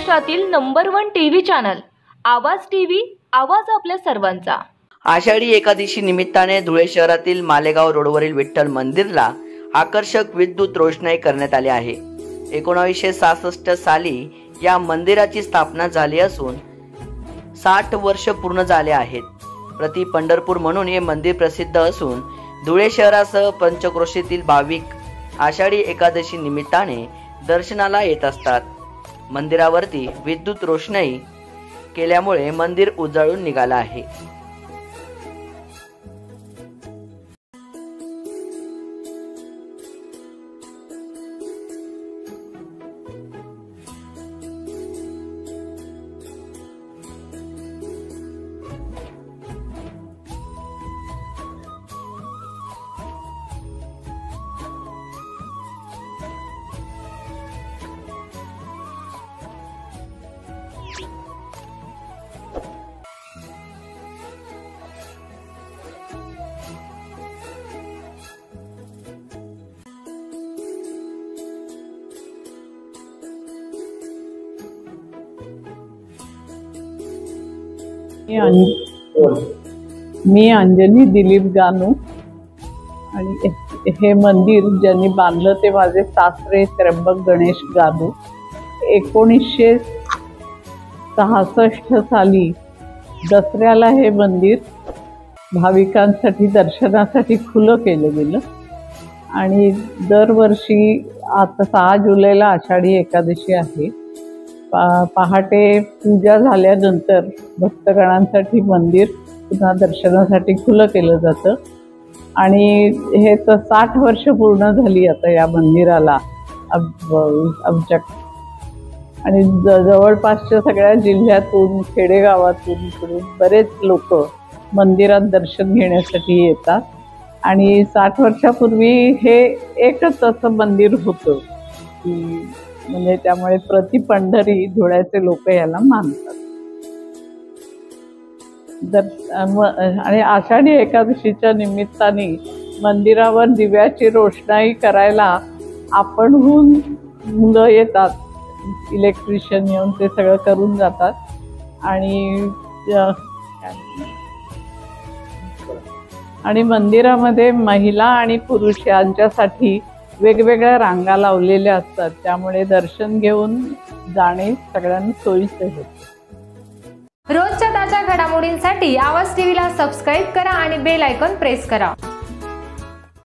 महाराष्ट्रातील number 1 TV channel आवाज TV, आवाज आपल्या सर्वांचा। आषाढी एकादशी निमित्ताने धुळे शहरातील मालेगाव रोडवरील विठ्ठल मंदिरला आकर्षक विद्युत रोषणाई करण्यात आली आहे। 1966 साली या मंदिराची स्थापना झाली असून 60 वर्ष पूर्ण झाले आहेत। प्रति पंढरपूर म्हणून हे मंदिर प्रसिद्ध असून धुळे शहरासह पंचक्रोशीतील भाविक आषाढी एकादशी निमित्ताने दर्शनाला येत असतात। मंदिरावरती विद्युत रोषणाई केल्यामुळे मंदिर उजळून निघालं आहे। मी अंजनी दिलीप गानू आणि हे मंदिर ज्यांनी बांधलं ते माझे सासरे त्र्यंबक गणेश गानू। 1966 साली दसऱ्याला हे मंदिर भाविकांसाठी दर्शनासाठी खुलं केलं गेलं आणि दरवर्षी आता 6 जुलैला आषाढी एकादशी आहे। पहाटे पूजा झाल्यानंतर भक्तगणांसाठी मंदिर पुन्हा दर्शनासाठी खुलं केलं जातं आणि हे तर 60 वर्ष पूर्ण झाली आता या मंदिराला आमच्या आणि जवळपासच्या सगळ्या जिल्ह्यातून खेडेगावातून बरेच लोक मंदिरात दर्शन घेण्यासाठी येतात आणि 60 वर्षापूर्वी हे एकच असं मंदिर होतं की म्हणजे त्यामुळे प्रति पंढरी धुळ्याचे लोक याला मानतात। आणि आषाढी एकादशीच्या निमित्ताने मंदिरावर दिव्याची रोषणाई करायला आपणहून मुलं येतात, इलेक्ट्रिशियन येऊन ते सगळं करून जातात आणि मंदिरामध्ये महिला आणि पुरुष यांच्यासाठी वेगवेगळ्या रांगा लावलेल्या असतात, त्यामुळे दर्शन घेऊन जाणे सगळ्यांना सोयीचे होते। रोजच्या ताज्या घडामोडींसाठी आवाज टीव्हीला सबस्क्राईब करा आणि बेल आयकॉन प्रेस करा।